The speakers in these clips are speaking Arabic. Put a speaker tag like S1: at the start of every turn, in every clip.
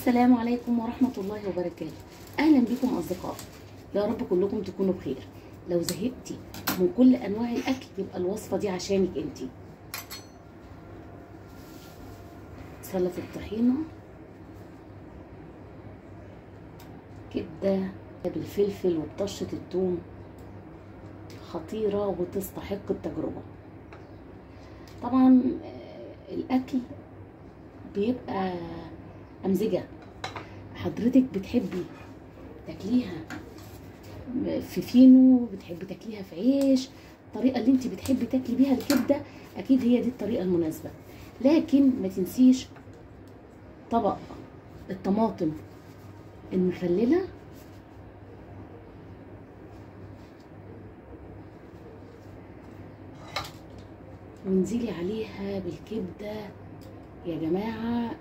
S1: السلام عليكم ورحمة الله وبركاته. أهلا بكم أصدقائي، يا رب كلكم تكونوا بخير. لو زهقتي من كل أنواع الأكل يبقى الوصفة دي عشانك انتي. سلطة الطحينة، كبدة بالفلفل وبطشة الثوم، خطيرة وتستحق التجربة. طبعا الأكل بيبقى أمزجة، حضرتك بتحبي تاكليها في فينو، بتحبي تاكليها في عيش، الطريقة اللي انت بتحبي تاكلي بيها الكبدة أكيد هي دي الطريقة المناسبة. لكن ما تنسيش طبق الطماطم المخللة وانزلي عليها بالكبدة يا جماعة.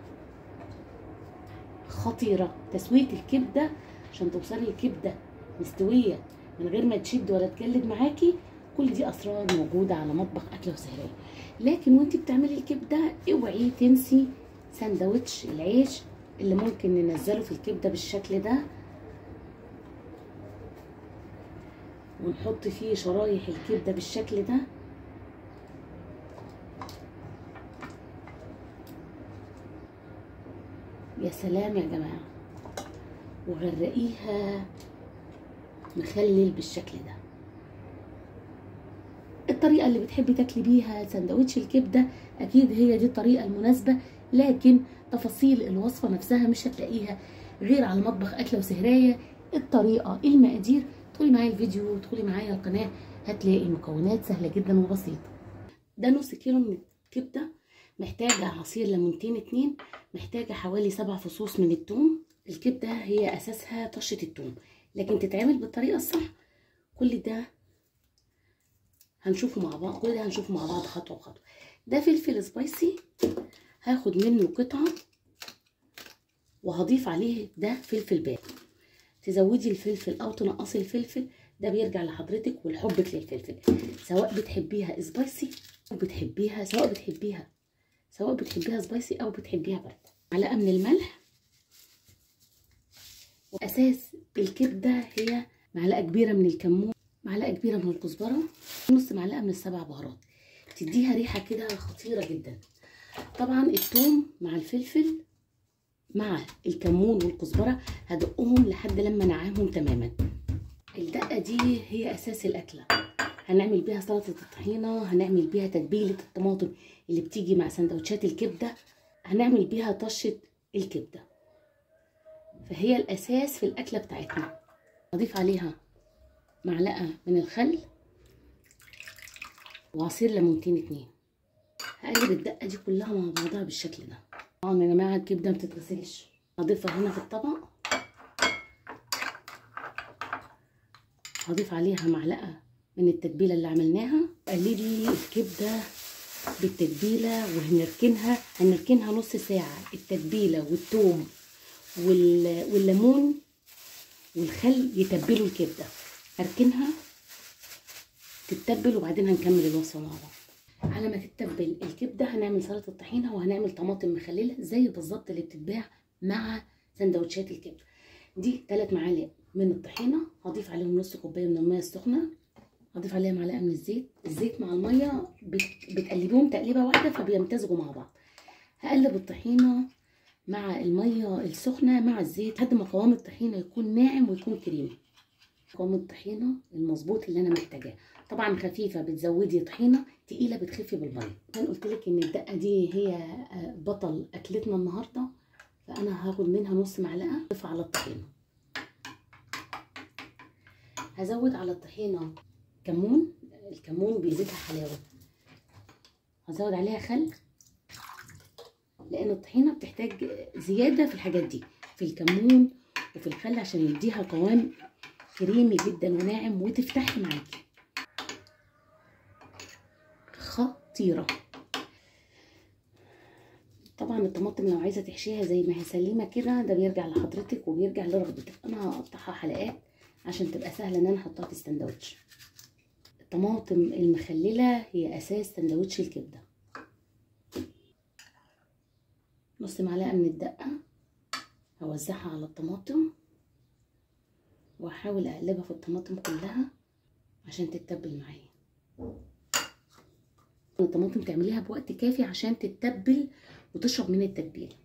S1: خطيرة تسوية الكبدة عشان توصلي الكبدة مستوية من غير ما تشد ولا تجلد معاكي. كل دي اسرار موجودة على مطبخ اكله وسهرية. لكن وانتي بتعملي الكبدة اوعي تنسي سندوتش العيش اللي ممكن ننزله في الكبدة بالشكل ده، ونحط فيه شرايح الكبدة بالشكل ده. يا سلام يا جماعة، وغرقيها مخلل بالشكل ده. الطريقة اللي بتحبي تاكلي بيها سندوتش الكبدة اكيد هي دي الطريقة المناسبة، لكن تفاصيل الوصفة نفسها مش هتلاقيها غير على مطبخ اكله وسهراية. الطريقة، المقادير، ادخلي معايا الفيديو وادخلي معايا القناة هتلاقي المكونات سهلة جدا وبسيطة. ده نص كيلو من الكبدة، محتاجة عصير ليمونتين 2، محتاجة حوالي 7 فصوص من الثوم. الكبدة هي اساسها طشة الثوم، لكن تتعمل بالطريقة الصح. كل ده هنشوفه مع بعض، خطوة بخطوة. ده فلفل سبايسي هاخد منه قطعة وهضيف عليه ده فلفل بارد. تزودي الفلفل او تنقصي الفلفل ده بيرجع لحضرتك ولحبك للفلفل، سواء بتحبيها سبايسي او بتحبيها سبايسي او بتحبيها بارده. معلقه من الملح، واساس الكبده هي معلقه كبيره من الكمون، معلقه كبيره من الكزبره، نص معلقه من السبع بهارات، تديها ريحه كده خطيره جدا. طبعا الثوم مع الفلفل مع الكمون والكزبره هدقهم لحد لما انعمهم تماما. الدقه دي هي اساس الاكله، هنعمل بيها سلطه الطحينه، هنعمل بيها تتبيله الطماطم اللي بتيجي مع سندوتشات الكبده، هنعمل بيها طشه الكبده، فهي الاساس في الاكله بتاعتنا. هضيف عليها معلقه من الخل وعصير ليمونتين 2. هقلب الدقه دي كلها مع بعضها بالشكل ده. طبعا يا جماعه الكبده ما بتتغسلش، هضيفها هنا في الطبق. هضيف عليها معلقه من التتبيله اللي عملناها. قلبي الكبده بالتتبيله وهنركنها نص ساعه. التتبيله والثوم والليمون والخل يتبلوا الكبده، هركنها تتبل وبعدين هنكمل الوصفه مع بعض. على ما تتبل الكبده هنعمل سلطه الطحينه وهنعمل طماطم مخلله زي بالظبط اللي بتتباع مع سندوتشات الكبده. دي 3 معالق من الطحينه، هضيف عليهم نص كوبايه من الميه السخنه، هضيف عليها معلقه من الزيت مع الميه بتقلبيهم تقليبه واحده فبيمتزجوا مع بعض. هقلب الطحينه مع الميه السخنه مع الزيت لحد ما قوام الطحينه يكون ناعم ويكون كريمي. قوام الطحينه المظبوط اللي انا محتاجاه. طبعا خفيفه بتزودي طحينه، تقيله بتخفي بالميه. انا قلت لك ان الدقه دي هي بطل اكلتنا النهارده، فانا هاخد منها نص معلقه اضيفها على الطحينه. هزود على الطحينه كمون، الكمون بيزيدها حلاوه. هزود عليها خل لان الطحينه بتحتاج زياده في الحاجات دي، في الكمون وفي الخل، عشان يديها قوام كريمي جدا وناعم وتفتحي معاكي. خطيره. طبعا الطماطم لو عايزه تحشيها زي ما هي سليمه كده ده بيرجع لحضرتك وبيرجع لرغبتك. انا هقطعها حلقات عشان تبقى سهله ان انا احطها في السندوتش. الطماطم المخلله هي اساس سندوتش الكبده. نص معلقه من الدقه هوزعها على الطماطم واحاول اقلبها في الطماطم كلها عشان تتبل معايا. الطماطم تعمليها بوقت كافي عشان تتبل وتشرب من التتبيله.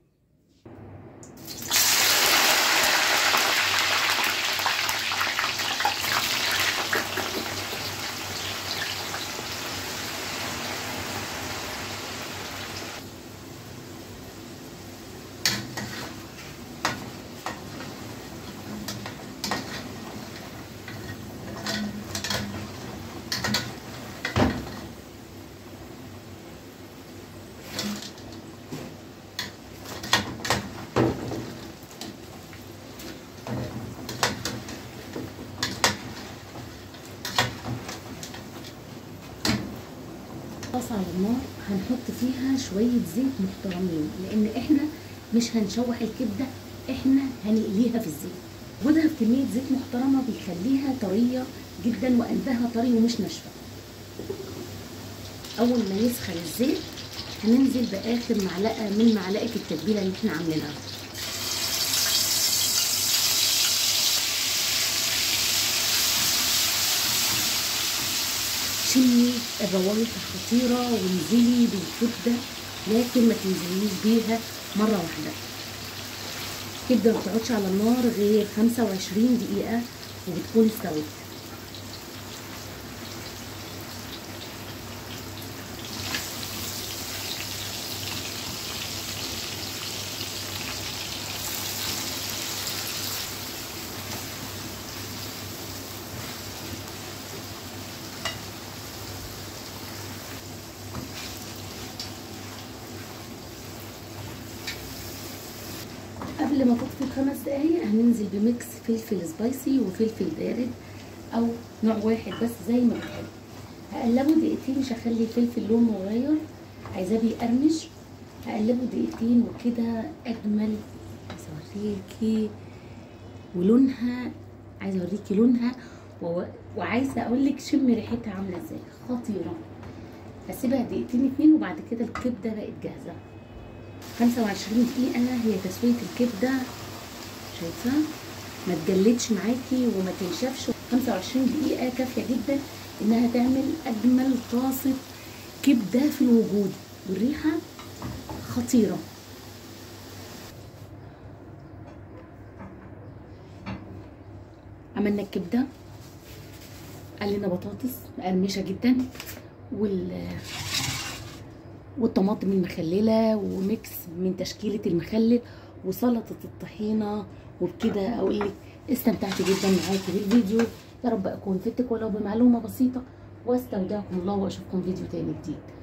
S1: طاسه على النار هنحط فيها شويه زيت محترمين، لان احنا مش هنشوح الكبده، احنا هنقليها في الزيت. وجودها في كميه زيت محترمه بيخليها طريه جدا وقلبها طري ومش ناشفه. اول ما يسخن الزيت هننزل باخر معلقه من معلقه التتبيله اللي احنا عاملينها. شمي الروايح الخطيره وانزلي بالكبده، لكن ما تنزليش بيها مره واحده. الكبده ما بتقعدش على النار غير 25 دقيقه وبتكون استوت. قبل ما تطفي ب5 دقايق هننزل بميكس فلفل سبايسي وفلفل بارد او نوع واحد بس زي ما بتحب. هقلبه دقيقتين، مش هخلي الفلفل لونه يغير، عايزاه بيقرمش. هقلبه دقيقتين وكده اجمل. عايزه اوريكي ولونها، عايزه اوريكي لونها وعايزه اقول لك شمي ريحتها عامله ازاي، خطيره. هسيبها دقيقتين 2 وبعد كده الكبده بقت جاهزه. 25 دقيقة هي تسوية الكبدة، شايفة ما تجلدش معاكي وما تنشفش. 25 دقيقة كافية جدا انها تعمل اجمل طاسة كبدة في الوجود، والريحة خطيرة. عملنا الكبدة، قلنا بطاطس مقرمشة جدا والطماطم المخلله وميكس من تشكيله المخلل وسلطه الطحينه. وبكده اقول لك استمتعت جدا معاكي بالفيديو، يا رب اكون فدتك ولو بمعلومه بسيطه، واستودعكم الله واشوفكم فيديو تاني جديد.